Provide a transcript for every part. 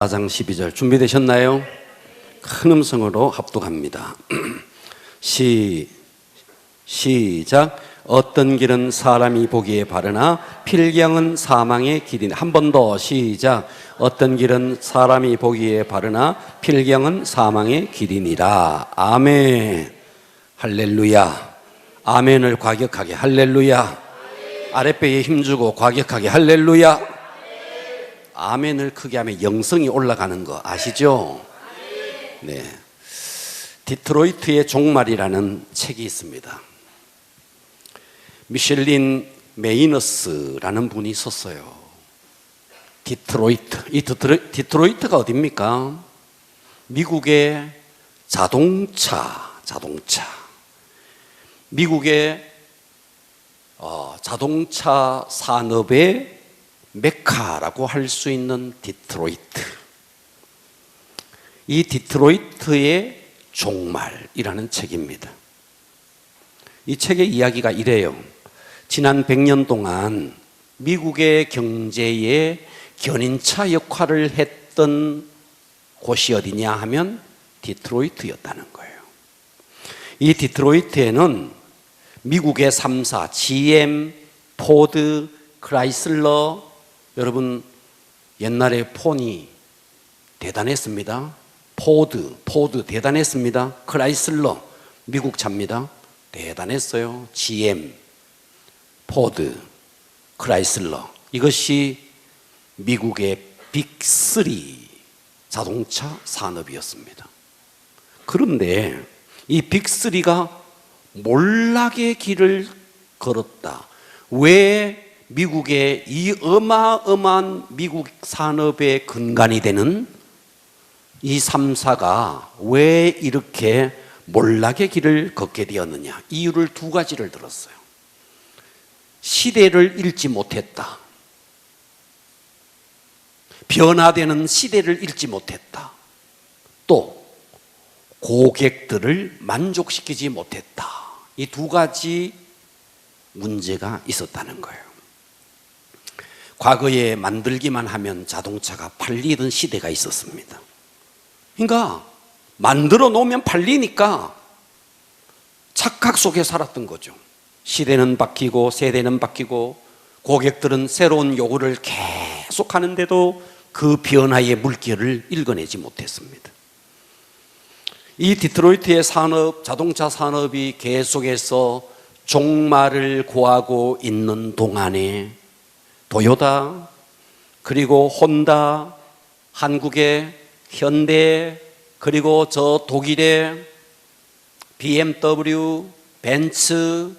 4장 12절 준비되셨나요? 큰 음성으로 합독합니다. 시작. 어떤 길은 사람이 보기에 바르나 필경은 사망의 길이니. 한 번 더 시작. 어떤 길은 사람이 보기에 바르나 필경은 사망의 길이니라. 아멘. 할렐루야. 아멘을 과격하게 할렐루야. 아랫배에 힘주고 과격하게 할렐루야. 아멘을 크게 하면 영성이 올라가는 거 아시죠? 네. 디트로이트의 종말이라는 책이 있습니다. 미셸린 메이너스라는 분이 썼어요. 디트로이트. 이 디트로이트가 어디입니까? 미국의 자동차. 미국의 자동차 산업의 메카라고 할 수 있는 디트로이트. 이 디트로이트의 종말이라는 책입니다. 이 책의 이야기가 이래요. 지난 100년 동안 미국의 경제에 견인차 역할을 했던 곳이 어디냐 하면 디트로이트였다는 거예요. 이 디트로이트에는 미국의 3사 GM, 포드, 크라이슬러. 여러분 옛날에 폰이 대단했습니다. 포드 대단했습니다. 크라이슬러 미국 차입니다. 대단했어요. GM, 포드, 크라이슬러. 이것이 미국의 빅3 자동차 산업이었습니다. 그런데 이 빅3가 몰락의 길을 걸었다. 왜 미국의 이 어마어마한 미국 산업의 근간이 되는 이 3사가 왜 이렇게 몰락의 길을 걷게 되었느냐? 이유를 두 가지를 들었어요. 시대를 읽지 못했다. 변화되는 시대를 읽지 못했다. 또 고객들을 만족시키지 못했다. 이 두 가지 문제가 있었다는 거예요. 과거에 만들기만 하면 자동차가 팔리던 시대가 있었습니다. 그러니까 만들어 놓으면 팔리니까 착각 속에 살았던 거죠. 시대는 바뀌고 세대는 바뀌고 고객들은 새로운 요구를 계속 하는데도 그 변화의 물결을 읽어내지 못했습니다. 이 디트로이트의 산업, 자동차 산업이 계속해서 종말을 고하고 있는 동안에 도요타, 그리고 혼다, 한국의 현대, 그리고 저 독일의 BMW, 벤츠,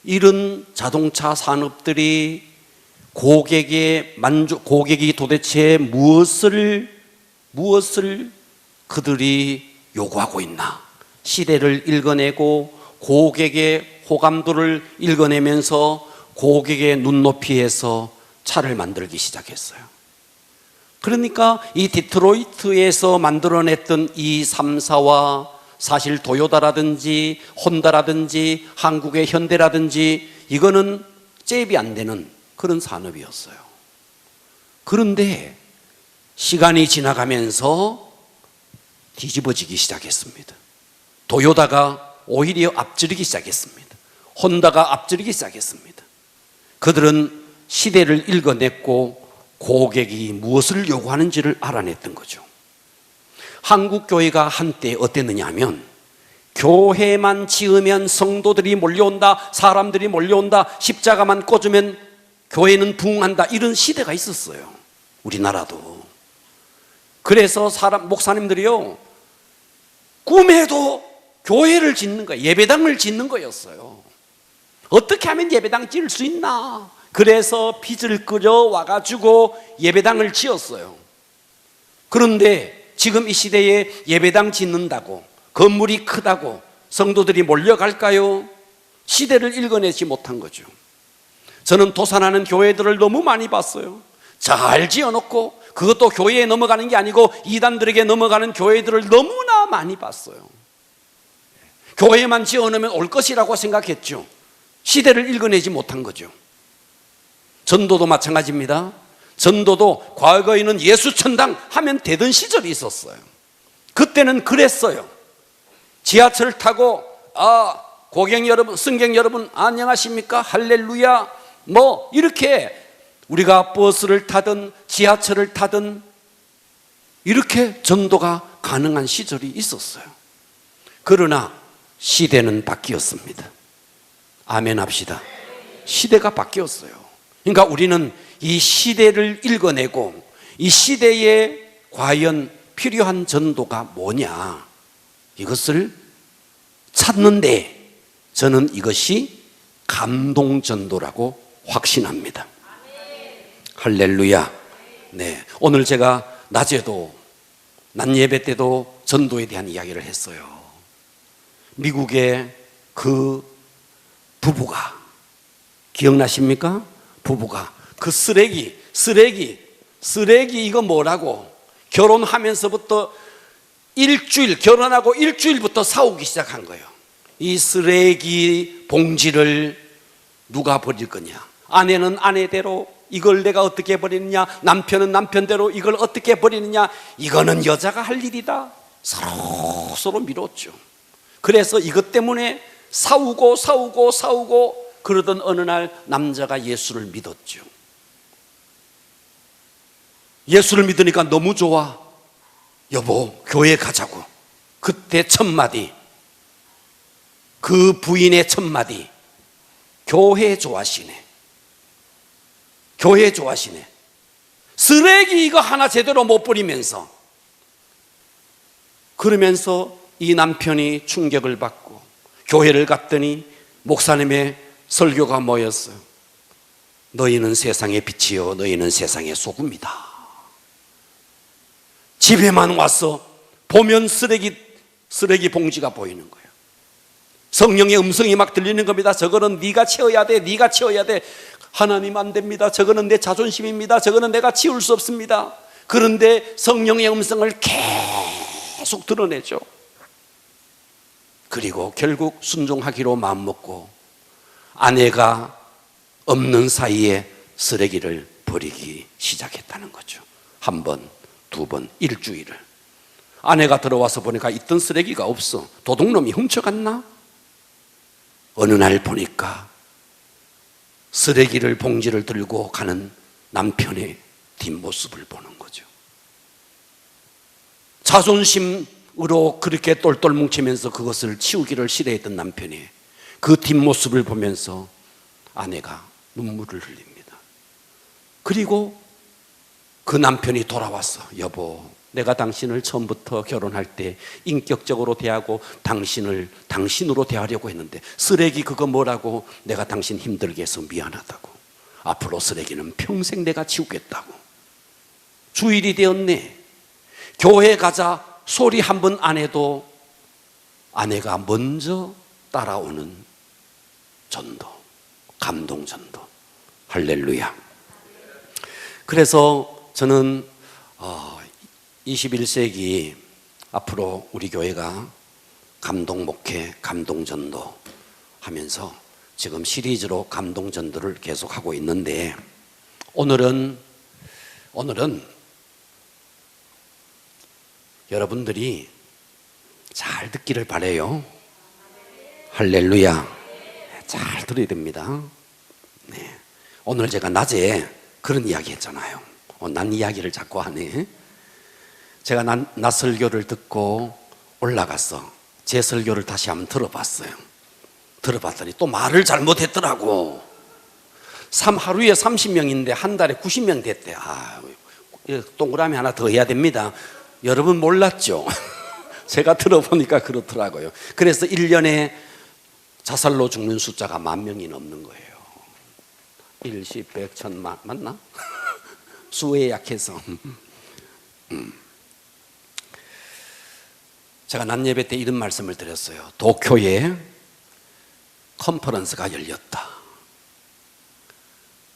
이런 자동차 산업들이 고객이 도대체 무엇을 그들이 요구하고 있나? 시대를 읽어내고 고객의 호감도를 읽어내면서 고객의 눈높이에서 차를 만들기 시작했어요. 그러니까 이 디트로이트에서 만들어냈던 이 3사와 사실 도요타라든지 혼다라든지 한국의 현대라든지 이거는 잽이 안 되는 그런 산업이었어요. 그런데 시간이 지나가면서 뒤집어지기 시작했습니다. 도요타가 오히려 앞지르기 시작했습니다. 혼다가 앞지르기 시작했습니다. 그들은 시대를 읽어냈고 고객이 무엇을 요구하는지를 알아냈던 거죠. 한국 교회가 한때 어땠느냐 하면 교회만 지으면 성도들이 몰려온다, 사람들이 몰려온다, 십자가만 꽂으면 교회는 부흥한다, 이런 시대가 있었어요. 우리나라도. 그래서 목사님들이요, 꿈에도 교회를 짓는 거예요. 예배당을 짓는 거였어요. 어떻게 하면 예배당 지을 수 있나? 그래서 빚을 끌어와가지고 예배당을 지었어요. 그런데 지금 이 시대에 예배당 짓는다고, 건물이 크다고 성도들이 몰려갈까요? 시대를 읽어내지 못한 거죠. 저는 도산하는 교회들을 너무 많이 봤어요. 잘 지어놓고 그것도 교회에 넘어가는 게 아니고 이단들에게 넘어가는 교회들을 너무나 많이 봤어요. 교회만 지어놓으면 올 것이라고 생각했죠. 시대를 읽어내지 못한 거죠. 전도도 마찬가지입니다. 전도도 과거에는 예수천당 하면 되던 시절이 있었어요. 그때는 그랬어요. 지하철 타고 고객 여러분, 승객 여러분 안녕하십니까? 할렐루야. 뭐 이렇게 우리가 버스를 타든 지하철을 타든 이렇게 전도가 가능한 시절이 있었어요. 그러나 시대는 바뀌었습니다. 아멘 합시다. 시대가 바뀌었어요. 그러니까 우리는 이 시대를 읽어내고 이 시대에 과연 필요한 전도가 뭐냐, 이것을 찾는데 저는 이것이 감동전도라고 확신합니다. 할렐루야. 네, 오늘 제가 낮에도 낮 예배 때도 전도에 대한 이야기를 했어요. 미국의 그 부부가 기억나십니까? 부부가 그 쓰레기 이거 뭐라고 결혼하면서부터 결혼하고 일주일부터 싸우기 시작한 거예요. 이 쓰레기 봉지를 누가 버릴 거냐, 아내는 아내대로 이걸 내가 어떻게 버리느냐, 남편은 남편대로 이걸 어떻게 버리느냐, 이거는 여자가 할 일이다. 서로 미뤘죠. 그래서 이것 때문에 싸우고 그러던 어느 날 남자가 예수를 믿었죠. 예수를 믿으니까 너무 좋아. 여보, 교회 가자고. 그때 첫마디, 그 부인의 첫마디, 교회 좋아하시네. 교회 좋아하시네. 쓰레기 이거 하나 제대로 못 버리면서. 그러면서 이 남편이 충격을 받고 교회를 갔더니 목사님의 설교가 뭐였어요? 너희는 세상의 빛이요 너희는 세상의 소금이다. 집에만 와서 보면 쓰레기 봉지가 보이는 거예요. 성령의 음성이 막 들리는 겁니다. 저거는 네가 치워야 돼, 네가 치워야 돼. 하나님 안 됩니다. 저거는 내 자존심입니다. 저거는 내가 치울 수 없습니다. 그런데 성령의 음성을 계속 드러내죠. 그리고 결국 순종하기로 마음먹고 아내가 없는 사이에 쓰레기를 버리기 시작했다는 거죠. 한 번, 두 번, 일주일을. 아내가 들어와서 보니까 있던 쓰레기가 없어. 도둑놈이 훔쳐갔나? 어느 날 보니까 쓰레기를 봉지를 들고 가는 남편의 뒷모습을 보는 거죠. 자존심으로 그렇게 똘똘 뭉치면서 그것을 치우기를 싫어했던 남편이 그 뒷모습을 보면서 아내가 눈물을 흘립니다. 그리고 그 남편이 돌아왔어. 여보, 내가 당신을 처음부터 결혼할 때 인격적으로 대하고 당신을 당신으로 대하려고 했는데 쓰레기 그거 뭐라고, 내가 당신 힘들게 해서 미안하다고. 앞으로 쓰레기는 평생 내가 치우겠다고. 주일이 되었네. 교회 가자 소리 한 번 안 해도 아내가 먼저 따라오는 전도, 감동 전도. 할렐루야. 그래서 저는 21세기 앞으로 우리 교회가 감동 목회, 감동 전도 하면서 지금 시리즈로 감동 전도를 계속하고 있는데 오늘은 여러분들이 잘 듣기를 바라요. 할렐루야. 잘 들어야 됩니다. 네. 오늘 제가 낮에 그런 이야기 했잖아요. 난 이야기를 자꾸 하네. 제가 낮 설교를 듣고 올라가서 제 설교를 다시 한번 들어봤어요. 들어봤더니 또 말을 잘못했더라고. 하루에 30명인데 한 달에 90명 됐대. 동그라미 하나 더 해야 됩니다. 여러분 몰랐죠? 제가 들어보니까 그렇더라고요. 그래서 1년에 자살로 죽는 숫자가 10,000명이 넘는 거예요. 1, 10, 100, 1000만 맞나? 수에 약해서. 제가 낮 예배 때 이런 말씀을 드렸어요. 도쿄에 컨퍼런스가 열렸다.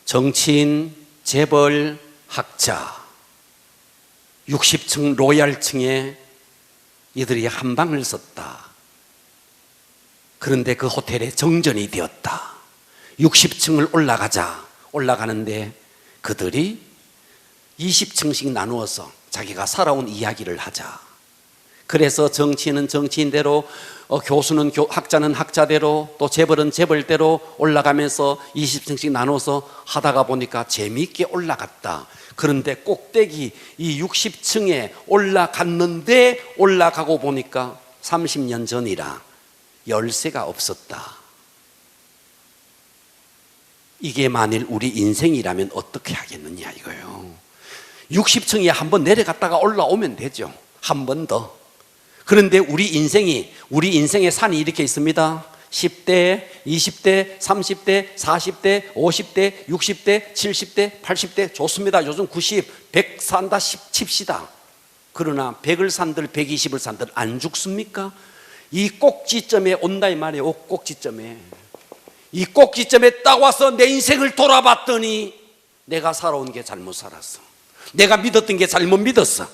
정치인, 재벌, 학자 60층 로얄층에 이들이 한 방을 썼다. 그런데 그 호텔에 정전이 되었다. 60층을 올라가는데 그들이 20층씩 나누어서 자기가 살아온 이야기를 하자. 그래서 정치인은 정치인대로, 교수는 학자는 학자대로, 또 재벌은 재벌대로 올라가면서 20층씩 나눠서 하다가 보니까 재미있게 올라갔다. 그런데 꼭대기 이 60층에 올라갔는데 올라가고 보니까 30년 전이라 열쇠가 없었다. 이게 만일 우리 인생이라면 어떻게 하겠느냐 이거예요. 60층에 한번 내려갔다가 올라오면 되죠. 한 번 더. 그런데 우리 인생의 산이 이렇게 있습니다. 10대, 20대, 30대, 40대, 50대, 60대, 70대, 80대 좋습니다. 요즘 90, 100 산다 칩시다. 그러나 100을 산들 120을 산들 안 죽습니까? 이 꼭지점에 온다 이 말이에요. 꼭지점에. 이 꼭지점에 딱 와서 내 인생을 돌아봤더니 내가 살아온 게 잘못 살았어. 내가 믿었던 게 잘못 믿었어.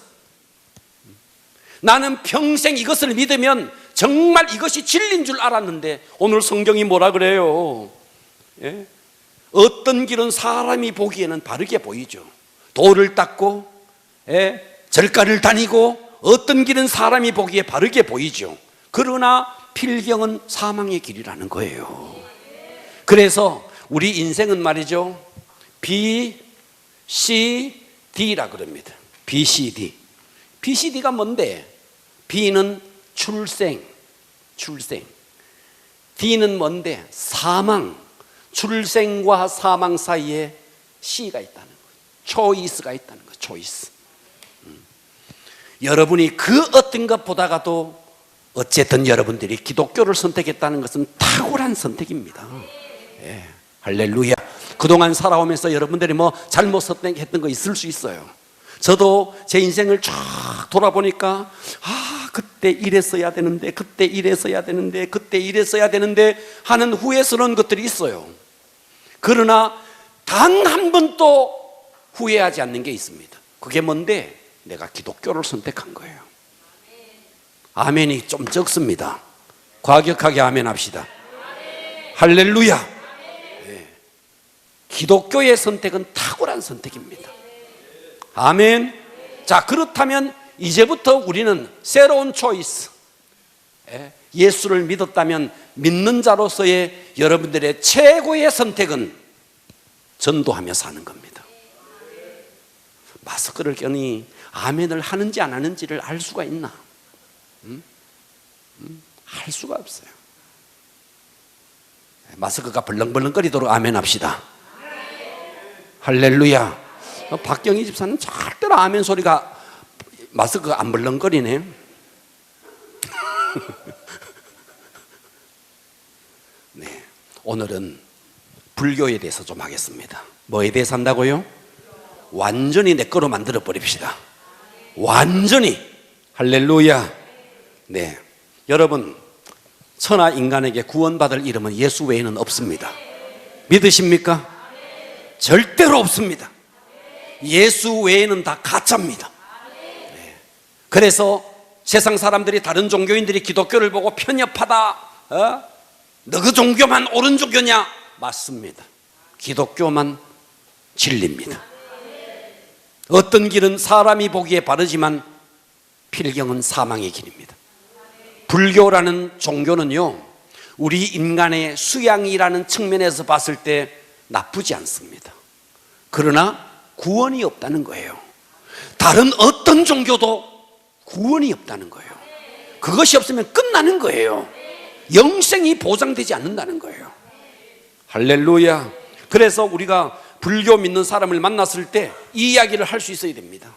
나는 평생 이것을 믿으면 정말 이것이 진리인 줄 알았는데 오늘 성경이 뭐라 그래요? 예? 어떤 길은 사람이 보기에는 바르게 보이죠. 돌을 닦고, 예? 절가를 다니고, 어떤 길은 사람이 보기에 바르게 보이죠. 그러나 필경은 사망의 길이라는 거예요. 그래서 우리 인생은 말이죠, B, C, D라 그럽니다. B, C, D. B, C, D가 뭔데? B는 출생. D는 뭔데? 사망. 출생과 사망 사이에 C가 있다는 거예요. 초이스가 있다는 거예요. 초이스. 여러분이 그 어떤 것 보다가도 어쨌든 여러분들이 기독교를 선택했다는 것은 탁월한 선택입니다. 예, 할렐루야. 그동안 살아오면서 여러분들이 뭐 잘못 선택했던 거 있을 수 있어요. 저도 제 인생을 쫙 돌아보니까 그때 이랬어야 되는데, 그때 이랬어야 되는데, 그때 이랬어야 되는데 하는 후회스러운 것들이 있어요. 그러나 단 한 번도 후회하지 않는 게 있습니다. 그게 뭔데? 내가 기독교를 선택한 거예요. 아멘이 좀 적습니다. 과격하게 아멘 합시다. 할렐루야. 네. 기독교의 선택은 탁월한 선택입니다. 아멘. 자, 그렇다면 이제부터 우리는 새로운 초이스, 예수를 믿었다면 믿는 자로서의 여러분들의 최고의 선택은 전도하며 사는 겁니다. 마스크를 껴니 아멘을 하는지 안 하는지를 알 수가 있나? 할 수가 없어요. 마스크가 벌렁벌렁거리도록 아멘 합시다. 할렐루야. 박경희 집사는 절대로 아멘 소리가, 마스크가 안 벌렁거리네. 네, 오늘은 불교에 대해서 좀 하겠습니다. 뭐에 대해서 한다고요? 완전히 내 거로 만들어 버립시다. 완전히. 할렐루야. 네, 여러분, 천하 인간에게 구원받을 이름은 예수 외에는 없습니다. 믿으십니까? 절대로 없습니다. 예수 외에는 다 가짜입니다. 네. 그래서 세상 사람들이, 다른 종교인들이 기독교를 보고 편협하다, 너 그 종교만 옳은 종교냐? 맞습니다. 기독교만 진리입니다. 어떤 길은 사람이 보기에 바르지만 필경은 사망의 길입니다. 불교라는 종교는요, 우리 인간의 수양이라는 측면에서 봤을 때 나쁘지 않습니다. 그러나 구원이 없다는 거예요. 다른 어떤 종교도 구원이 없다는 거예요. 그것이 없으면 끝나는 거예요. 영생이 보장되지 않는다는 거예요. 할렐루야. 그래서 우리가 불교 믿는 사람을 만났을 때 이 이야기를 할 수 있어야 됩니다.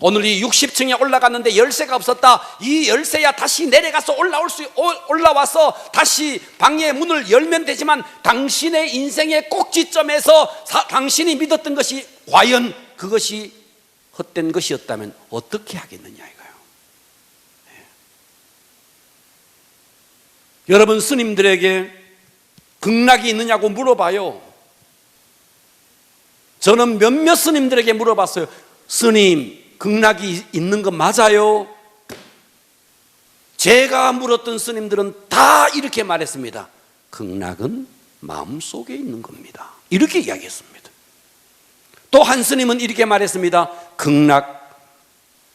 오늘 이 60층에 올라갔는데 열쇠가 없었다. 이 열쇠야 다시 내려가서 올라와서 다시 방의 문을 열면 되지만, 당신의 인생의 꼭지점에서 당신이 믿었던 것이 과연 그것이 헛된 것이었다면 어떻게 하겠느냐 이거예요. 네. 여러분, 스님들에게 극락이 있느냐고 물어봐요. 저는 몇몇 스님들에게 물어봤어요. 스님, 극락이 있는 거 맞아요? 제가 물었던 스님들은 다 이렇게 또 한 스님은 이렇게 말했습니다. 극락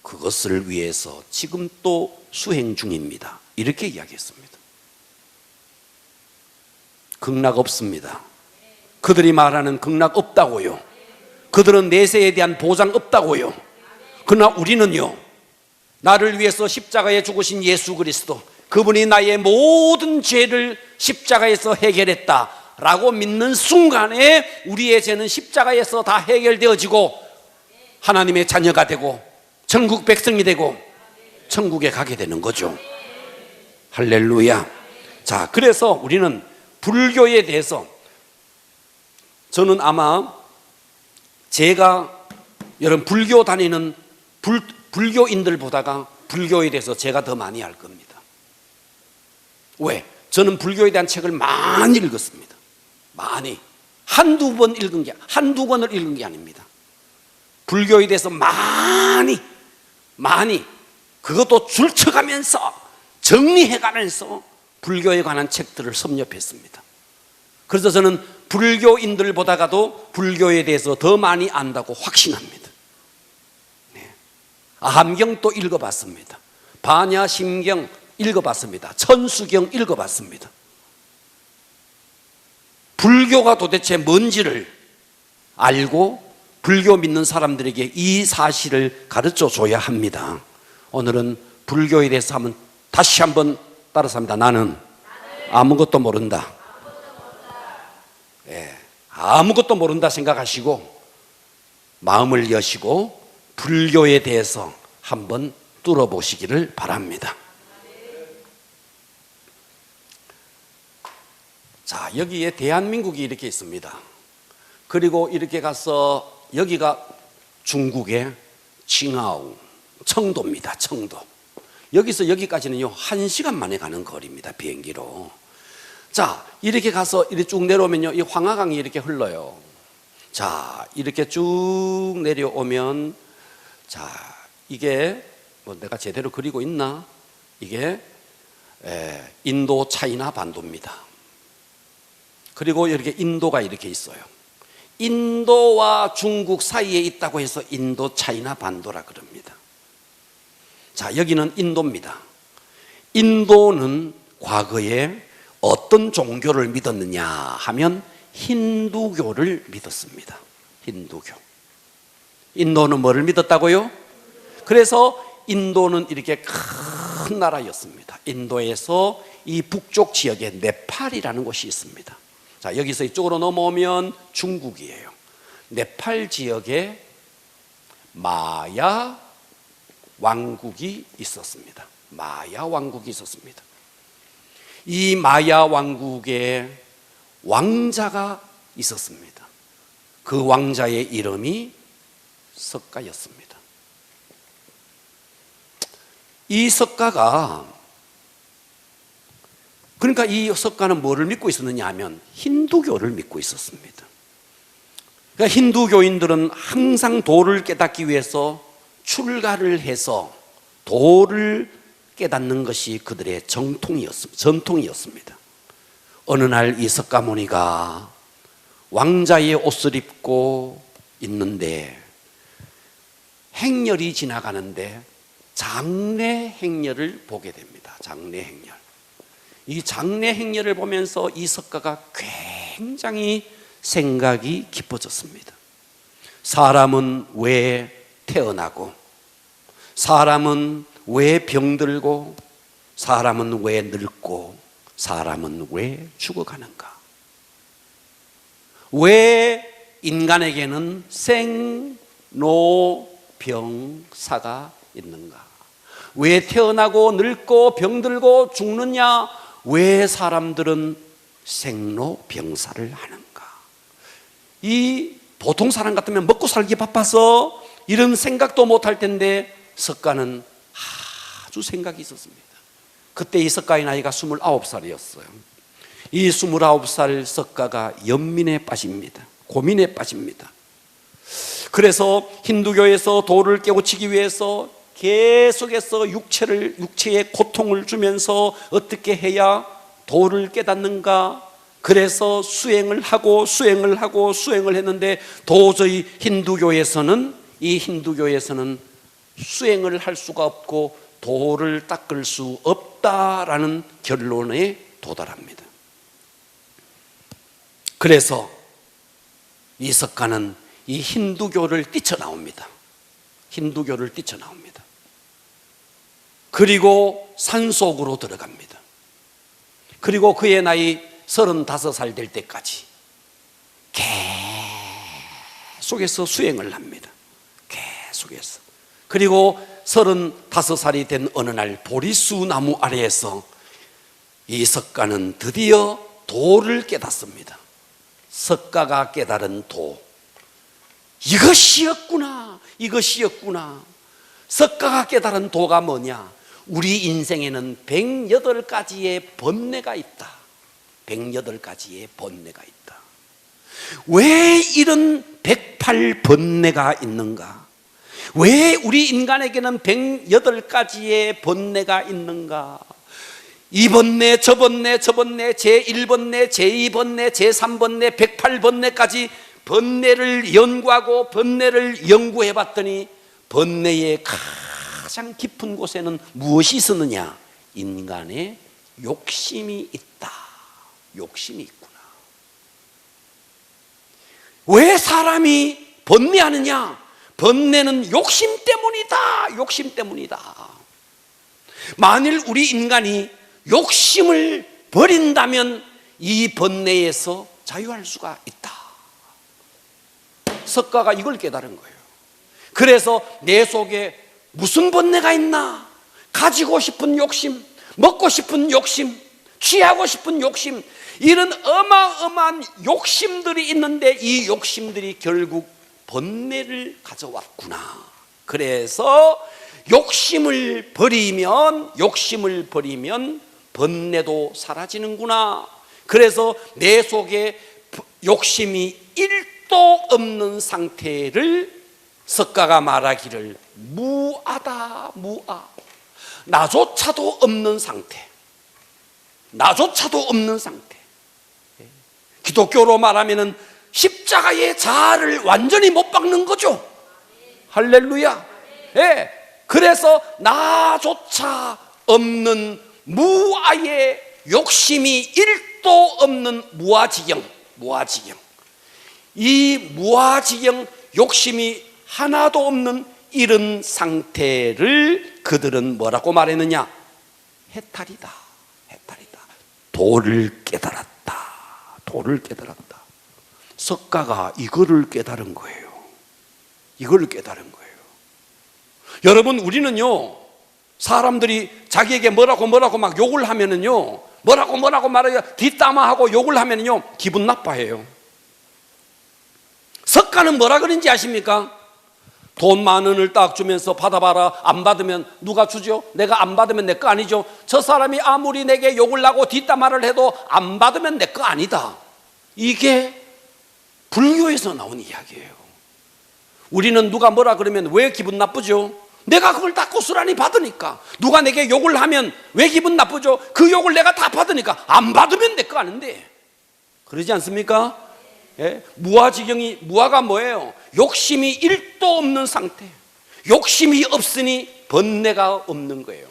그것을 위해서 지금 또 수행 중입니다. 이렇게 이야기했습니다. 극락 없습니다. 그들이 말하는 극락 없다고요. 그들은 내세에 대한 보장 없다고요. 그러나 우리는요, 나를 위해서 십자가에 죽으신 예수 그리스도, 그분이 나의 모든 죄를 십자가에서 해결했다라고 믿는 순간에 우리의 죄는 십자가에서 다 해결되어지고 하나님의 자녀가 되고 천국 백성이 되고 천국에 가게 되는 거죠. 할렐루야. 자, 그래서 우리는 불교에 대해서, 저는 아마 제가 여러분 불교 다니는 불교인들보다가 불교에 대해서 제가 더 많이 알 겁니다. 왜? 저는 불교에 대한 책을 많이 읽었습니다. 많이. 한두 권을 읽은 게 아닙니다. 불교에 대해서 많이 그것도 줄쳐가면서 정리해가면서 불교에 관한 책들을 섭렵했습니다. 그래서 저는 불교인들보다가도 불교에 대해서 더 많이 안다고 확신합니다. 아함경도 읽어봤습니다. 반야심경 읽어봤습니다. 천수경 읽어봤습니다. 불교가 도대체 뭔지를 알고 불교 믿는 사람들에게 이 사실을 가르쳐 줘야 합니다. 오늘은 불교에 대해서 다시 한번 따라서 합니다. 나는 아무것도 모른다. 아무것도 모른다 생각하시고 마음을 여시고 불교에 대해서 한번 뚫어보시기를 바랍니다. 자, 여기에 대한민국이 이렇게 있습니다. 그리고 이렇게 가서 여기가 중국의 칭하오, 청도입니다. 청도. 여기서 여기까지는요 1시간 만에 가는 거리입니다. 비행기로. 자, 이렇게 가서 이렇게 쭉 내려오면요 이 황하강이 이렇게 흘러요. 자, 이렇게 쭉 내려오면, 자, 이게 뭐 내가 제대로 그리고 있나? 이게 인도 차이나 반도입니다. 그리고 이렇게 인도가 이렇게 있어요. 인도와 중국 사이에 있다고 해서 인도 차이나 반도라 그럽니다. 자, 여기는 인도입니다. 인도는 과거에 어떤 종교를 믿었느냐 하면 힌두교를 믿었습니다. 힌두교. 인도는 뭐를 믿었다고요? 그래서 인도는 이렇게 큰 나라였습니다. 인도에서 이 북쪽 지역에 네팔이라는 곳이 있습니다. 자, 여기서 이쪽으로 넘어오면 중국이에요. 네팔 지역에 마야 왕국이 있었습니다. 마야 왕국이 있었습니다. 이 마야 왕국에 왕자가 있었습니다. 그 왕자의 이름이 석가였습니다. 이 석가가, 그러니까 이 석가는 뭐를 믿고 있었느냐 하면 힌두교를 믿고 있었습니다. 그러니까 힌두교인들은 항상 도를 깨닫기 위해서 출가를 해서 도를 깨닫는 것이 그들의 전통이었습니다. 어느 날 이 석가모니가 왕자의 옷을 입고 있는데 행렬이 지나가는데 장례 행렬을 보게 됩니다. 장례 행렬. 이 장례 행렬을 보면서 이 석가가 굉장히 생각이 깊어졌습니다. 사람은 왜 태어나고, 사람은 왜 병들고, 사람은 왜 늙고, 사람은 왜 죽어가는가? 왜 인간에게는 생로병사가 있는가? 왜 태어나고 늙고 병들고 죽느냐? 왜 사람들은 생로병사를 하는가? 이 보통 사람 같으면 먹고 살기 바빠서 이런 생각도 못할 텐데 석가는 아주 생각이 있었습니다. 그때 이 석가의 나이가 29살이었어요. 이 29살 석가가 연민에 빠집니다. 고민에 빠집니다. 그래서 힌두교에서 도를 깨우치기 위해서 계속해서 육체에 고통을 주면서 어떻게 해야 도를 깨닫는가 그래서 수행을 하고 수행을 했는데 도저히 힌두교에서는 수행을 할 수가 없고 도를 닦을 수 없다라는 결론에 도달합니다. 그래서 이석가는 이 힌두교를 뛰쳐나옵니다. 그리고 산속으로 들어갑니다. 그리고 그의 나이 35살 될 때까지 계속해서 수행을 합니다. 계속해서. 그리고 35살이 된 어느 날 보리수 나무 아래에서 이석가는 드디어 도를 깨닫습니다. 석가가 깨달은 도, 이것이었구나. 석가가 깨달은 도가 뭐냐? 우리 인생에는 108가지의 번뇌가 있다. 108가지의 번뇌가 있다. 왜 이런 108번뇌가 있는가? 왜 우리 인간에게는 108가지의 번뇌가 있는가? 이 번뇌, 저 번뇌, 제1번뇌, 제2번뇌, 제3번뇌, 108번뇌까지 번뇌를 연구하고 번뇌를 연구해 봤더니 번뇌의 가장 깊은 곳에는 무엇이 있었느냐? 인간의 욕심이 있다. 욕심이 있구나. 왜 사람이 번뇌하느냐? 번뇌는 욕심 때문이다. 만일 우리 인간이 욕심을 버린다면 이 번뇌에서 자유할 수가 있다. 석가가 이걸 깨달은 거예요. 그래서 내 속에 무슨 번뇌가 있나? 가지고 싶은 욕심, 먹고 싶은 욕심, 취하고 싶은 욕심, 이런 어마어마한 욕심들이 있는데 이 욕심들이 결국 번뇌를 가져왔구나. 그래서 욕심을 버리면 번뇌도 사라지는구나. 그래서 내 속에 욕심이 1도 없는 상태를 석가가 말하기를 무아다, 무아. 나조차도 없는 상태. 기독교로 말하면은 십자가의 자아를 완전히 못 박는 거죠. 할렐루야. 예. 그래서 나조차 없는 무아의 욕심이 1도 없는 무아지경. 이 무아지경 욕심이 하나도 없는 이런 상태를 그들은 뭐라고 말했느냐? 해탈이다. 도를 깨달았다. 석가가 이거를 깨달은 거예요. 여러분, 우리는요, 사람들이 자기에게 뭐라고 막 욕을 하면은요, 뭐라고 말해요, 뒷담화하고 욕을 하면은요, 기분 나빠해요. 석가는 뭐라 그런지 아십니까? 돈 10,000원을 딱 주면서 받아봐라. 안 받으면 누가 주죠? 내가 안 받으면 내 거 아니죠. 저 사람이 아무리 내게 욕을 하고 뒷담화를 해도 안 받으면 내 거 아니다. 이게 불교에서 나온 이야기예요. 우리는 누가 뭐라 그러면 왜 기분 나쁘죠? 내가 그걸 다 고스란히 받으니까. 누가 내게 욕을 하면 왜 기분 나쁘죠? 그 욕을 내가 다 받으니까. 안 받으면 내 거 아닌데. 그러지 않습니까? 예? 무아가 뭐예요? 욕심이 1도 없는 상태. 욕심이 없으니 번뇌가 없는 거예요.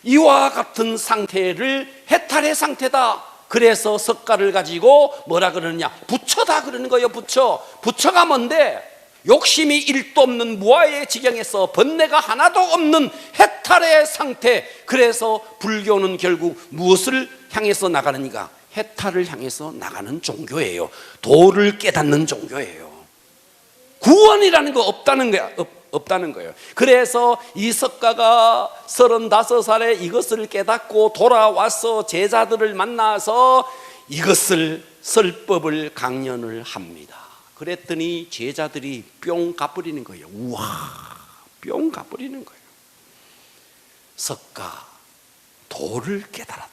이와 같은 상태를 해탈의 상태다. 그래서 석가를 가지고 뭐라 그러느냐? 부처다 그러는 거예요. 부처가 뭔데? 욕심이 1도 없는 무아의 지경에서 번뇌가 하나도 없는 해탈의 상태. 그래서 불교는 결국 무엇을 향해서 나가는가? 해탈을 향해서 나가는 종교예요. 도를 깨닫는 종교예요. 구원이라는 거 없다는 거예요. 그래서 이 석가가 35살에 이것을 깨닫고 돌아와서 제자들을 만나서 이것을 설법을 강연을 합니다. 그랬더니 제자들이 뿅 가버리는 거예요. 우와, 뿅 가버리는 거예요. 석가 도를 깨달았다.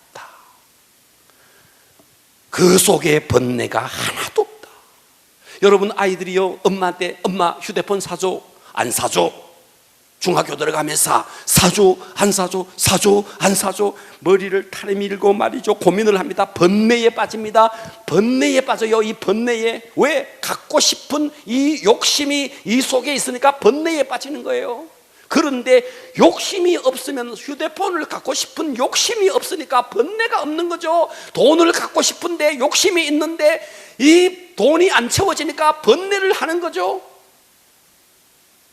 그 속에 번뇌가 하나도 없다. 여러분, 아이들이요, 엄마한테 엄마 휴대폰 사줘? 안 사줘? 중학교 들어가면서 사조 안 사조, 사조 안 사조, 머리를 타밀고 말이죠, 고민을 합니다. 번뇌에 빠집니다. 번뇌에 빠져요. 이 번뇌에, 왜? 갖고 싶은 이 욕심이 이 속에 있으니까 번뇌에 빠지는 거예요. 그런데 욕심이 없으면, 휴대폰을 갖고 싶은 욕심이 없으니까 번뇌가 없는 거죠. 돈을 갖고 싶은데 욕심이 있는데 이 돈이 안 채워지니까 번뇌를 하는 거죠.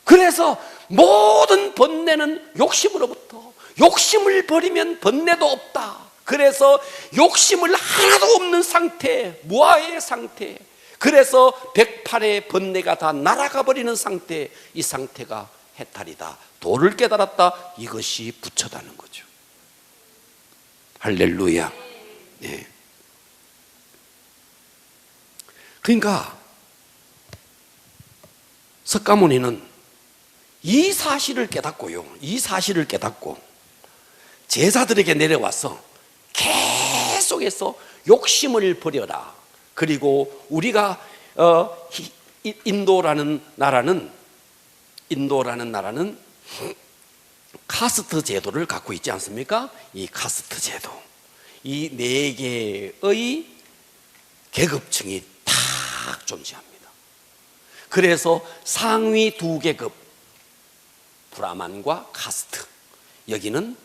그래서 모든 번뇌는 욕심으로부터, 욕심을 버리면 번뇌도 없다. 그래서 욕심을 하나도 없는 상태, 무아의 상태, 그래서 108의 번뇌가 다 날아가 버리는 상태, 이 상태가 해탈이다. 도를 깨달았다. 이것이 부처다는 거죠. 할렐루야. 네. 그러니까 석가모니는 이 사실을 깨닫고요, 이 사실을 깨닫고 제자들에게 내려와서 계속해서 욕심을 버려라. 그리고 우리가 인도라는 나라는 카스트 제도를 갖고 있지 않습니까? 이 카스트 제도, 이 네 개의 계급층이 딱 존재합니다. 그래서 상위 두 계급, 브라만과 카스트, 여기는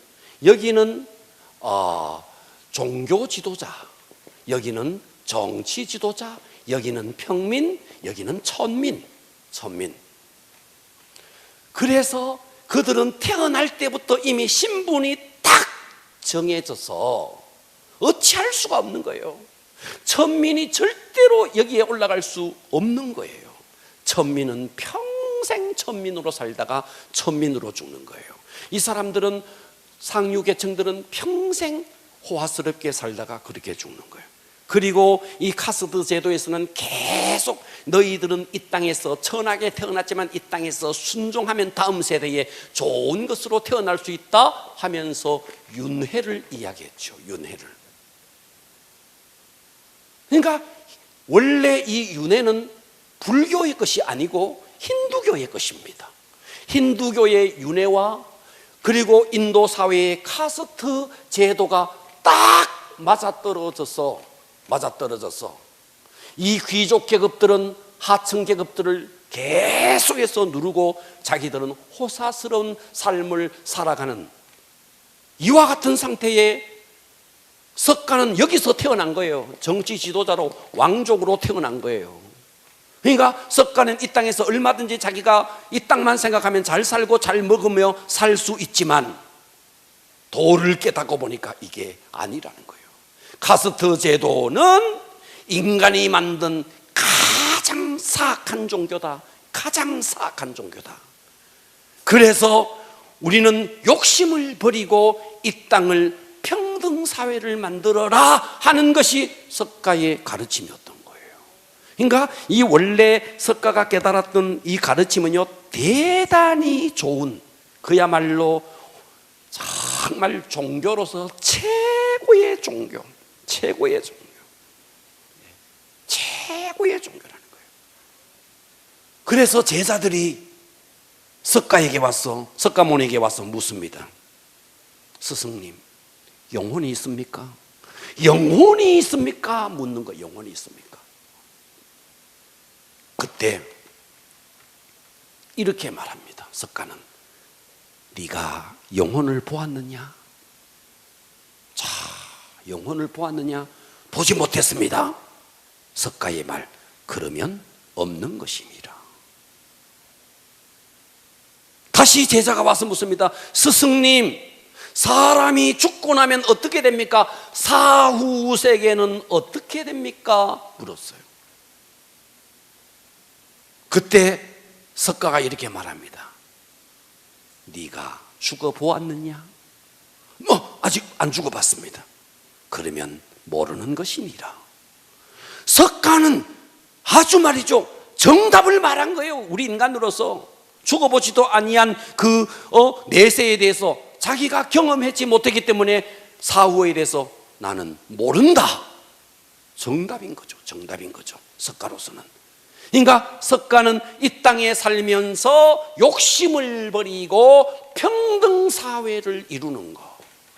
종교 지도자, 여기는 정치 지도자, 여기는 평민, 여기는 천민. 그래서 그들은 태어날 때부터 이미 신분이 딱 정해져서 어찌할 수가 없는 거예요. 천민이 절대로 여기에 올라갈 수 없는 거예요. 천민은 평생 천민으로 살다가 천민으로 죽는 거예요. 이 사람들은, 상류 계층들은 평생 호화스럽게 살다가 그렇게 죽는 거예요. 그리고 이 카스트 제도에서는 계속 너희들은 이 땅에서 천하게 태어났지만 이 땅에서 순종하면 다음 세대에 좋은 것으로 태어날 수 있다 하면서 윤회를 이야기했죠. 윤회를. 그러니까 원래 이 윤회는 불교의 것이 아니고 힌두교의 것입니다. 힌두교의 윤회와 그리고 인도 사회의 카스트 제도가 딱 맞아떨어져서 이 귀족 계급들은 하층 계급들을 계속해서 누르고 자기들은 호사스러운 삶을 살아가는, 이와 같은 상태에 석가는 여기서 태어난 거예요. 정치 지도자로, 왕족으로 태어난 거예요. 그러니까 석가는 이 땅에서 얼마든지 자기가 이 땅만 생각하면 잘 살고 잘 먹으며 살 수 있지만 도를 깨닫고 보니까 이게 아니라는 거예요. 카스트 제도는 인간이 만든 가장 사악한 종교다. 가장 사악한 종교다. 그래서 우리는 욕심을 버리고 이 땅을 평등사회를 만들어라 하는 것이 석가의 가르침이었던 거예요. 그러니까 이 원래 석가가 깨달았던 이 가르침은요, 대단히 좋은, 그야말로 정말 종교로서 최고의 종교, 최고의 종교라는 거예요. 그래서 제자들이 석가에게 와서, 석가모니에게 와서 묻습니다. 스승님, 영혼이 있습니까? 영혼이 있습니까? 묻는 거, 영혼이 있습니까? 그때 이렇게 말합니다. 석가는, 네가 영혼을 보았느냐? 자, 영혼을 보았느냐? 보지 못했습니다. 석가의 말, 그러면 없는 것입니다. 다시 제자가 와서 묻습니다. 스승님, 사람이 죽고 나면 어떻게 됩니까? 사후 세계는 어떻게 됩니까? 물었어요. 그때 석가가 이렇게 말합니다. 네가 죽어보았느냐? 아직 안 죽어봤습니다. 그러면 모르는 것이니라. 석가는 아주 말이죠, 정답을 말한 거예요. 우리 인간으로서 죽어보지도 아니한 그 내세에 대해서 자기가 경험하지 못했기 때문에 사후에 대해서 나는 모른다. 정답인 거죠. 석가로서는. 그러니까 석가는 이 땅에 살면서 욕심을 버리고 평등사회를 이루는 것,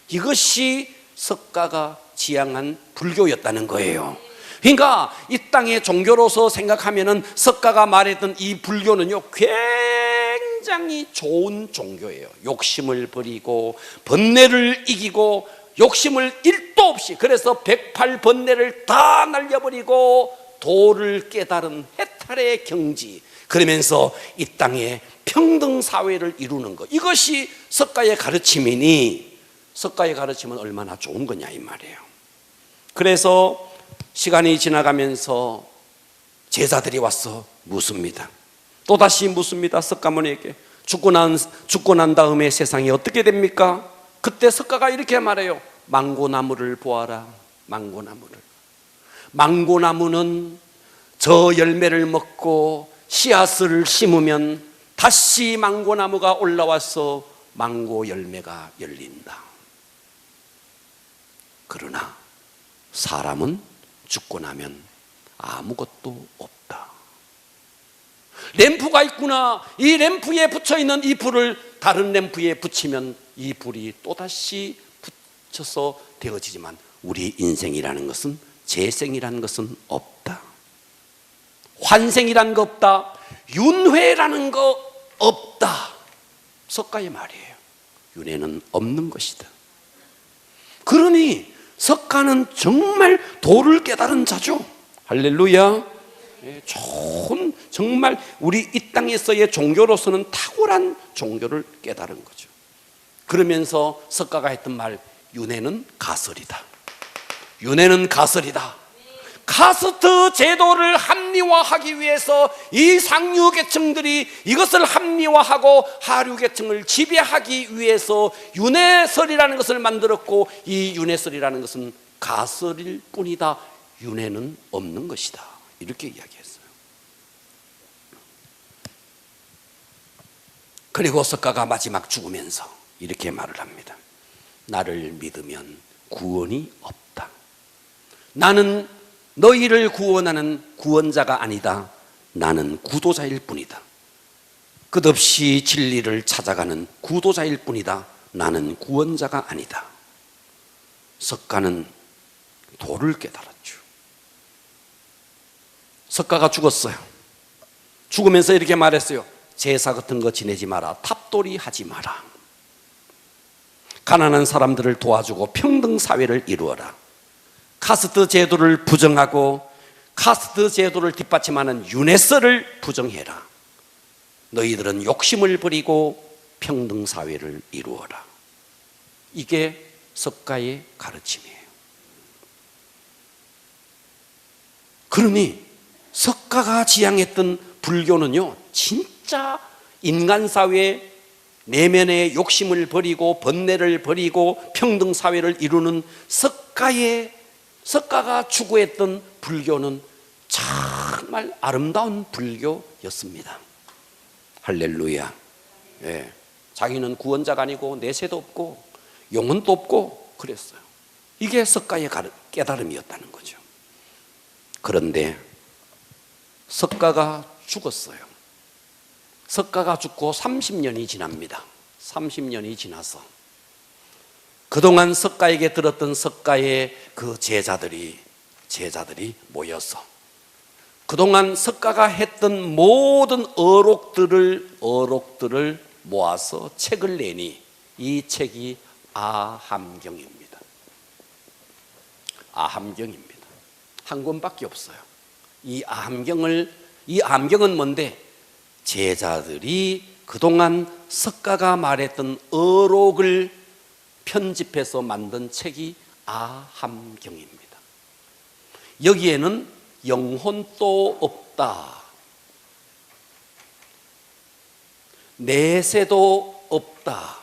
이것이 석가가 지향한 불교였다는 거예요. 그러니까 이 땅의 종교로서 생각하면은 석가가 말했던 이 불교는요, 굉장히 좋은 종교예요. 욕심을 버리고 번뇌를 이기고 욕심을 1도 없이, 그래서 108번뇌를 다 날려버리고 도를 깨달은 해탈의 경지, 그러면서 이 땅에 평등사회를 이루는 것, 이것이 석가의 가르침이니 석가의 가르침은 얼마나 좋은 거냐 이 말이에요. 그래서 시간이 지나가면서 제자들이 와서 묻습니다. 또다시 묻습니다. 석가모니에게 죽고 난 다음에 세상이 어떻게 됩니까? 그때 석가가 이렇게 말해요. 망고나무를 보아라. 망고나무를. 망고나무는 저 열매를 먹고 씨앗을 심으면 다시 망고나무가 올라와서 망고 열매가 열린다. 그러나 사람은 죽고 나면 아무것도 없다. 램프가 있구나. 이 램프에 붙여있는 이 불을 다른 램프에 붙이면 이 불이 또다시 붙여서 되어지지만 우리 인생이라는 것은, 재생이라는 것은 없다. 환생이라는 거 없다. 윤회라는 거 없다. 석가의 말이에요. 윤회는 없는 것이다. 그러니 석가는 정말 도를 깨달은 자죠. 할렐루야. 좋은, 정말 우리 이 땅에서의 종교로서는 탁월한 종교를 깨달은 거죠. 그러면서 석가가 했던 말, 윤회는 가설이다. 윤회는 가설이다. 카스트 제도를 합리화하기 위해서 이 상류계층들이 이것을 합리화하고 하류계층을 지배하기 위해서 윤회설이라는 것을 만들었고, 이 윤회설이라는 것은 가설일 뿐이다. 윤회는 없는 것이다. 이렇게 이야기했어요. 그리고 석가가 마지막 죽으면서 이렇게 말을 합니다. 나를 믿으면 구원이 없다. 나는 너희를 구원하는 구원자가 아니다. 나는 구도자일 뿐이다. 끝없이 진리를 찾아가는 구도자일 뿐이다. 나는 구원자가 아니다. 석가는 도를 깨달았죠. 석가가 죽었어요. 죽으면서 이렇게 말했어요. 제사 같은 거 지내지 마라. 탑돌이 하지 마라. 가난한 사람들을 도와주고 평등사회를 이루어라. 카스트 제도를 부정하고 카스트 제도를 뒷받침하는 윤회설을 부정해라. 너희들은 욕심을 버리고 평등사회를 이루어라. 이게 석가의 가르침이에요. 그러니 석가가 지향했던 불교는요, 진짜 인간사회 내면의 욕심을 버리고 번뇌를 버리고 평등사회를 이루는 석가가 추구했던 불교는 정말 아름다운 불교였습니다. 할렐루야. 예. 자기는 구원자가 아니고 내세도 없고 영혼도 없고 그랬어요. 이게 석가의 깨달음이었다는 거죠. 그런데 석가가 죽었어요. 석가가 죽고 30년이 지납니다. 30년이 지나서 그동안 석가에게 들었던 석가의 그 제자들이 모여서 그동안 석가가 했던 모든 어록들을 모아서 책을 내니 이 책이 아함경입니다. 아함경입니다. 한 권밖에 없어요. 이 아함경은 뭔데? 제자들이 그동안 석가가 말했던 어록을 편집해서 만든 책이 아함경입니다. 여기에는 영혼도 없다, 내세도 없다,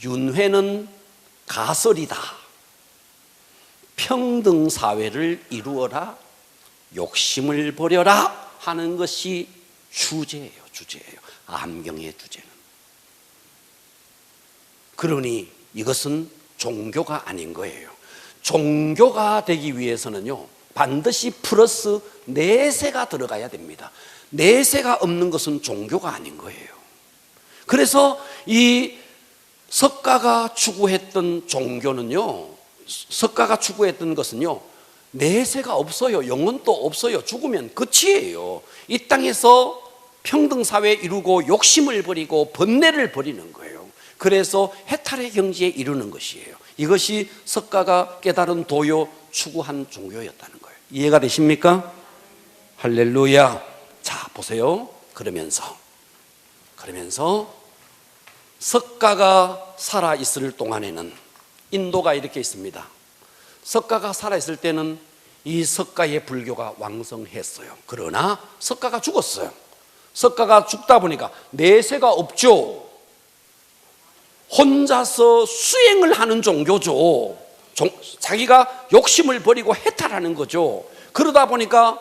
윤회는 가설이다, 평등사회를 이루어라, 욕심을 버려라 하는 것이 주제예요. 아함경의 주제는. 그러니 이것은 종교가 아닌 거예요. 종교가 되기 위해서는요, 반드시 플러스 내세가 들어가야 됩니다. 내세가 없는 것은 종교가 아닌 거예요. 그래서 이 석가가 추구했던 종교는요, 석가가 추구했던 것은요, 내세가 없어요. 영혼도 없어요. 죽으면 끝이에요. 이 땅에서 평등사회 이루고 욕심을 버리고 번뇌를 버리는 거예요. 그래서 해탈의 경지에 이르는 것이에요. 이것이 석가가 깨달은 도요 추구한 종교였다는 거예요. 이해가 되십니까? 할렐루야. 자, 보세요. 그러면서 석가가 살아있을 동안에는 인도가 이렇게 있습니다. 석가가 살아있을 때는 이 석가의 불교가 왕성했어요. 그러나 석가가 죽었어요. 석가가 죽다 보니까 내세가 없죠. 혼자서 수행을 하는 종교죠. 자기가 욕심을 버리고 해탈하는 거죠. 그러다 보니까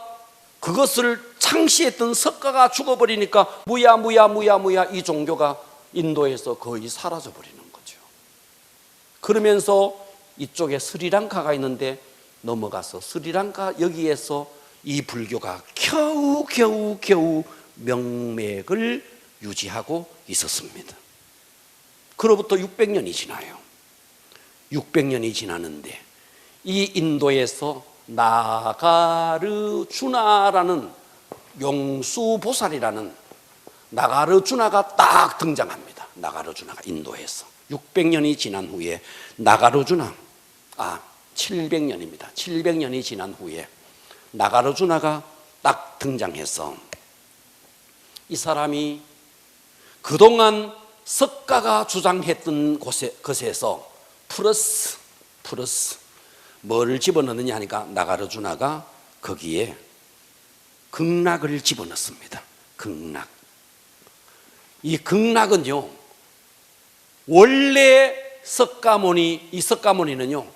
그것을 창시했던 석가가 죽어버리니까 무야 이 종교가 인도에서 거의 사라져버리는 거죠. 그러면서 이쪽에 스리랑카가 있는데 넘어가서 스리랑카 여기에서 이 불교가 겨우 명맥을 유지하고 있었습니다. 그로부터 600년이 지나요. 600년이 지나는데 이 인도에서 나가르주나라는 용수보살이라는 나가르주나가 딱 등장합니다. 나가르주나가 인도에서 600년이 지난 후에 나가르주나 700년입니다. 700년이 지난 후에 나가르주나가 딱 등장해서 이 사람이 그동안 석가가 주장했던 것에서 플러스 뭐를 집어넣느냐 하니까 나가르주나가 거기에 극락을 집어넣습니다. 극락. 이 극락은요, 원래 이 석가모니는요,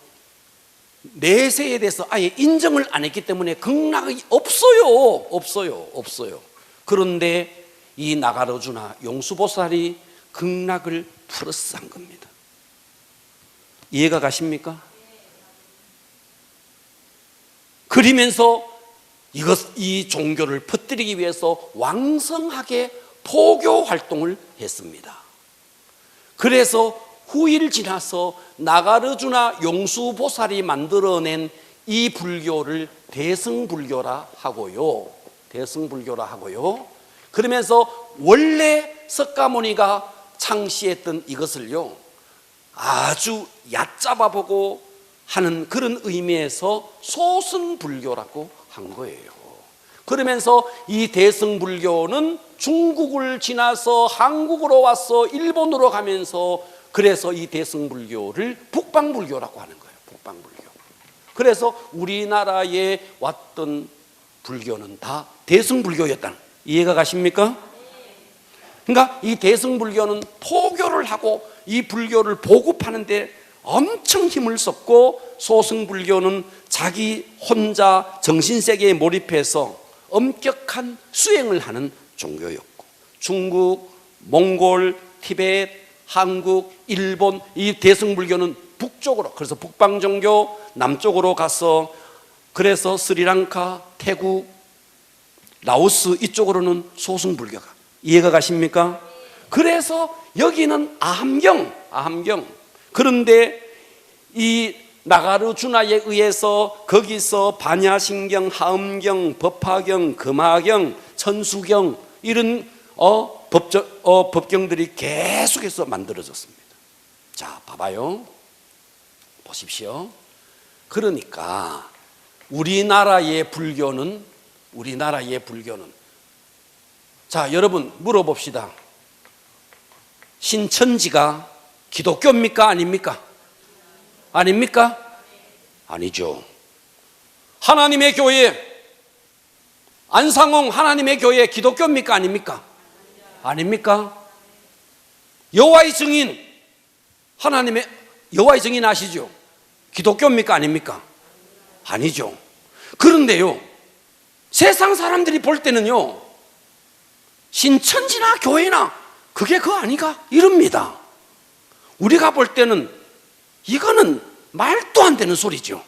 내세에 대해서 아예 인정을 안 했기 때문에 극락이 없어요. 그런데 이 나가르주나 용수보살이 극락을 플러스한 겁니다. 이해가 가십니까? 그러면서 이 종교를 퍼뜨리기 위해서 왕성하게 포교 활동을 했습니다. 그래서 후일 지나서 나가르주나 용수보살이 만들어낸 이 불교를 대승불교라 하고요. 그러면서 원래 석가모니가 창시했던 이것을요, 아주 얕잡아 보고 하는 그런 의미에서 소승불교라고 한 거예요. 그러면서 이 대승불교는 중국을 지나서 한국으로 와서 일본으로 가면서 그래서 이 대승불교를 북방불교라고 하는 거예요. 북방불교. 그래서 우리나라에 왔던 불교는 다 대승불교였다. 이해가 가십니까? 그러니까 이 대승불교는 포교를 하고 이 불교를 보급하는데 엄청 힘을 썼고, 소승불교는 자기 혼자 정신세계에 몰입해서 엄격한 수행을 하는 종교였고, 중국, 몽골, 티베트, 한국, 일본 이 대승불교는 북쪽으로, 그래서 북방종교 남쪽으로 가서 그래서 스리랑카, 태국, 라오스 이쪽으로는 소승불교가. 이해가 가십니까? 그래서 여기는 아함경. 그런데 이 나가르주나에 의해서 거기서 반야신경, 하엄경, 법화경, 금화경, 천수경 이런 법경들이 계속해서 만들어졌습니다. 자, 봐봐요. 보십시오. 그러니까 우리나라의 불교는 자, 여러분 물어봅시다. 신천지가 기독교입니까? 아닙니까? 아니죠. 하나님의 교회, 안상홍 하나님의 교회 기독교입니까? 아닙니까? 여호와의 증인, 여호와의 증인 아시죠? 기독교입니까? 아니죠. 그런데요, 세상 사람들이 볼 때는요, 신천지나 교회나 그게 그거 아니가? 이럽니다. 우리가 볼 때는 이거는 말도 안 되는 소리죠.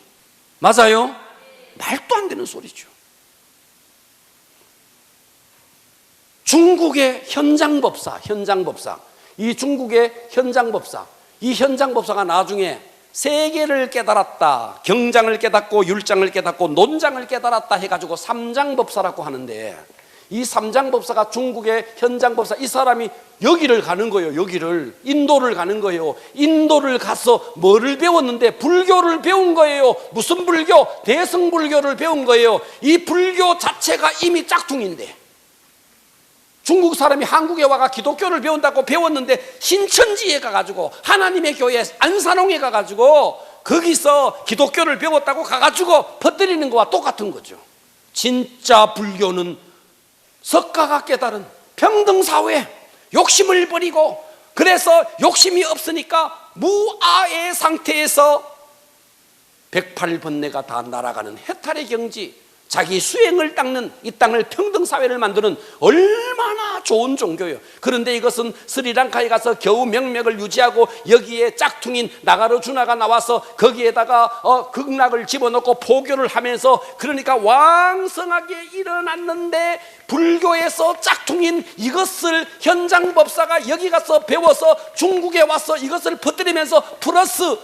맞아요? 말도 안 되는 소리죠. 중국의 현장법사, 이 중국의 현장법사, 이 현장법사가 나중에 세계를 깨달았다, 경장을 깨닫고 율장을 깨닫고 논장을 깨달았다 해가지고 삼장법사라고 하는데, 이 삼장법사가 중국의 현장법사, 이 사람이 여기를 가는 거예요. 여기를, 인도를 가는 거예요. 인도를 가서 뭐를 배웠는데? 불교를 배운 거예요. 무슨 불교? 대승불교를 배운 거예요. 이 불교 자체가 이미 짝퉁인데, 중국 사람이 한국에 와가 기독교를 배운다고 배웠는데, 신천지에 가가지고 하나님의 교회 안산홍에 가가지고 거기서 기독교를 배웠다고 가가지고 퍼뜨리는 거와 똑같은 거죠. 진짜 불교는 석가가 깨달은 평등사회, 욕심을 버리고, 그래서 욕심이 없으니까 무아의 상태에서 108번뇌가 다 날아가는 해탈의 경지, 자기 수행을 닦는 이 땅을 평등사회를 만드는 얼마나 좋은 종교예요. 그런데 이것은 스리랑카에 가서 겨우 명맥을 유지하고 여기에 짝퉁인 나가르주나가 나와서 거기에다가 극락을 집어넣고 포교를 하면서, 그러니까 왕성하게 일어났는데, 불교에서 짝퉁인 이것을 현장법사가 여기 가서 배워서 중국에 와서 이것을 퍼뜨리면서 플러스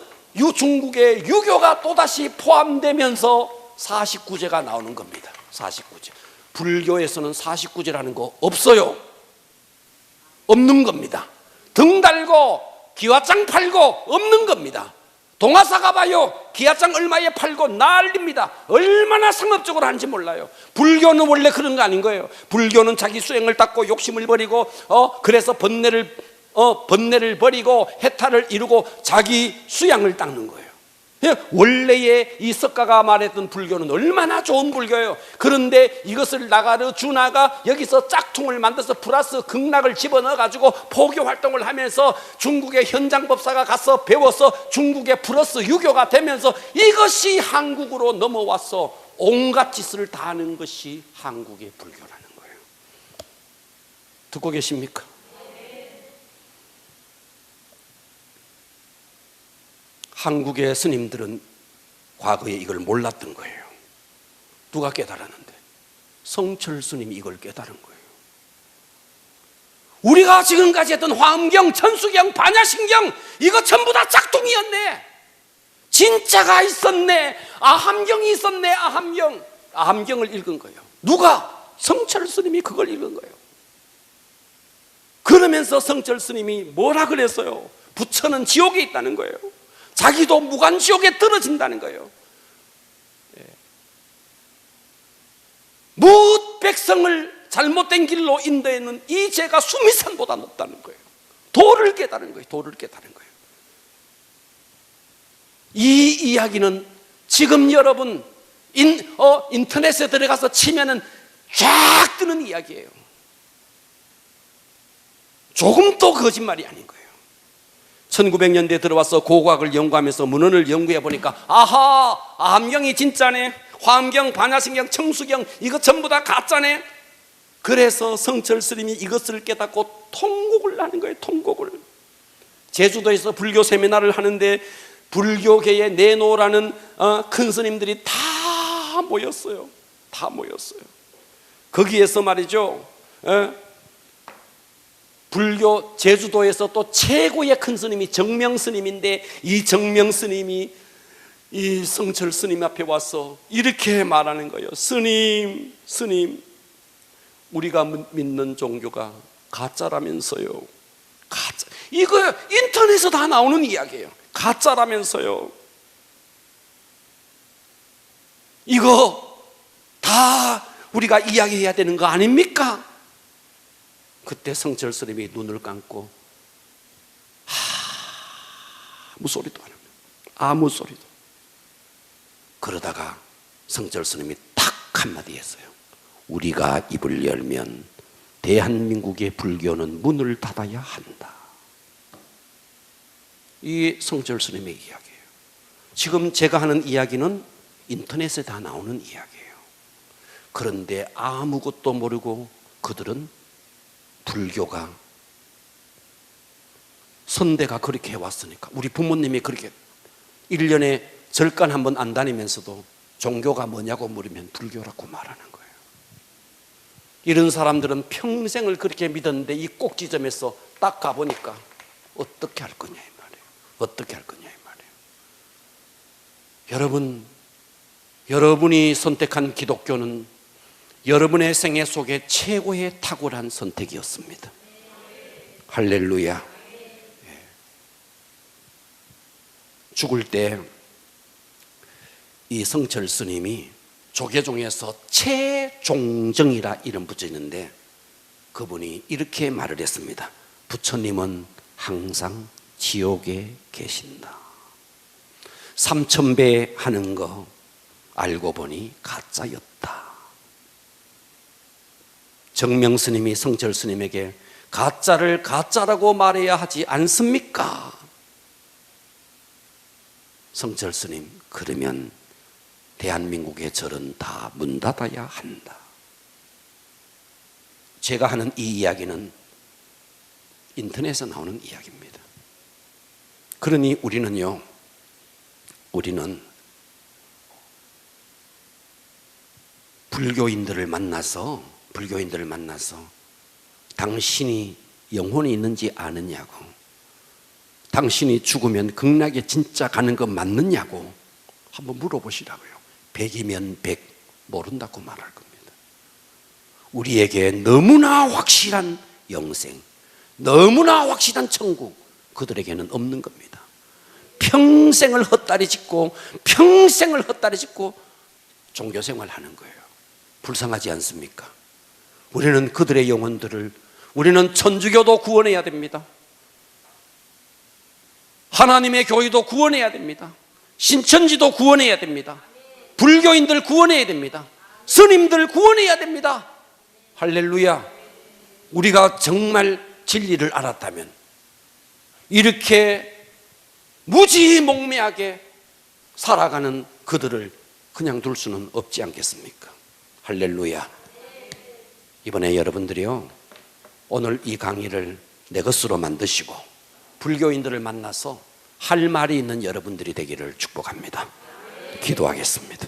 중국의 유교가 또다시 포함되면서 49제가 나오는 겁니다. 49제. 불교에서는 49제라는 거 없어요. 없는 겁니다. 등 달고 기와장 팔고 없는 겁니다. 동화사 가봐요. 기와장 얼마에 팔고 난립니다. 얼마나 상업적으로 하는지 몰라요. 불교는 원래 그런 거 아닌 거예요. 불교는 자기 수행을 닦고 욕심을 버리고 그래서 번뇌를 버리고 해탈을 이루고 자기 수양을 닦는 거예요. 원래의 이 석가가 말했던 불교는 얼마나 좋은 불교예요. 그런데 이것을 나가르주나가 여기서 짝퉁을 만들어서 플러스 극락을 집어넣어 가지고 포교 활동을 하면서 중국의 현장법사가 가서 배워서 중국의 플러스 유교가 되면서 이것이 한국으로 넘어와서 온갖 짓을 다 하는 것이 한국의 불교라는 거예요. 듣고 계십니까? 한국의 스님들은 과거에 이걸 몰랐던 거예요. 누가 깨달았는데? 성철 스님이 이걸 깨달은 거예요. 우리가 지금까지 했던 화엄경, 천수경, 반야신경, 이거 전부 다 짝퉁이었네. 진짜가 있었네. 아함경이 있었네. 아함경을 읽은 거예요. 누가? 성철 스님이 그걸 읽은 거예요. 그러면서 성철 스님이 뭐라 그랬어요? 부처는 지옥에 있다는 거예요. 자기도 무간지옥에 떨어진다는 거예요. 무엇 백성을 잘못된 길로 인도했는 이 죄가 수미산보다 높다는 거예요. 도를 깨달은 거예요. 도를 깨달은 거예요. 이 이야기는 지금 여러분 인터넷에 들어가서 치면은 쫙 뜨는 이야기예요. 조금도 거짓말이 아닌 거예요. 1900년대에 들어와서 고고학을 연구하면서 문헌을 연구해 보니까 아하, 아함경이 진짜네. 화엄경, 반야신경, 청수경 이거 전부 다 가짜네. 그래서 성철 스님이 이것을 깨닫고 통곡을 하는 거예요. 통곡을. 제주도에서 불교 세미나를 하는데 불교계에 내노라는 큰 스님들이 다 모였어요. 다 모였어요. 거기에서 말이죠, 불교 제주도에서 또 최고의 큰 스님이 정명 스님인데, 이 정명 스님이 이 성철 스님 앞에 와서 이렇게 말하는 거예요. 스님, 우리가 믿는 종교가 가짜라면서요. 가짜. 이거 인터넷에 다 나오는 이야기예요. 가짜라면서요. 이거 다 우리가 이야기해야 되는 거 아닙니까? 그때 성철 스님이 눈을 감고 아무 소리도 안 합니다. 아무 소리도. 그러다가 성철 스님이 탁 한마디 했어요. 우리가 입을 열면 대한민국의 불교는 문을 닫아야 한다. 이 성철 스님의 이야기예요. 지금 제가 하는 이야기는 인터넷에 다 나오는 이야기예요. 그런데 아무것도 모르고 그들은 불교가, 선대가 그렇게 해왔으니까, 우리 부모님이 그렇게 1년에 절간 한번 안 다니면서도 종교가 뭐냐고 물으면 불교라고 말하는 거예요. 이런 사람들은 평생을 그렇게 믿었는데 이 꼭지점에서 딱 가보니까 어떻게 할 거냐 이 말이에요. 어떻게 할 거냐 이 말이에요. 여러분이 선택한 기독교는 여러분의 생애 속에 최고의 탁월한 선택이었습니다. 할렐루야. 죽을 때 이 성철 스님이 조계종에서 최종정이라 이름 붙여있는데 그분이 이렇게 말을 했습니다. 부처님은 항상 지옥에 계신다. 3000배 하는 거 알고 보니 가짜였다. 정명 스님이 성철 스님에게 가짜를 가짜라고 말해야 하지 않습니까? 성철 스님, 그러면 대한민국의 절은 다 문 닫아야 한다. 제가 하는 이 이야기는 인터넷에 나오는 이야기입니다. 그러니 우리는 불교인들을 만나서 당신이 영혼이 있는지 아느냐고, 당신이 죽으면 극락에 진짜 가는 거 맞느냐고 한번 물어보시라고요. 100이면 100 모른다고 말할 겁니다. 우리에게 너무나 확실한 영생, 너무나 확실한 천국, 그들에게는 없는 겁니다. 평생을 헛다리 짚고 종교생활 하는 거예요. 불쌍하지 않습니까? 우리는 그들의 영혼들을, 우리는 천주교도 구원해야 됩니다. 하나님의 교회도 구원해야 됩니다. 신천지도 구원해야 됩니다. 불교인들 구원해야 됩니다. 스님들 구원해야 됩니다. 할렐루야. 우리가 정말 진리를 알았다면 이렇게 무지몽매하게 살아가는 그들을 그냥 둘 수는 없지 않겠습니까? 할렐루야. 이번에 여러분들이요, 오늘 이 강의를 내 것으로 만드시고 불교인들을 만나서 할 말이 있는 여러분들이 되기를 축복합니다. 기도하겠습니다.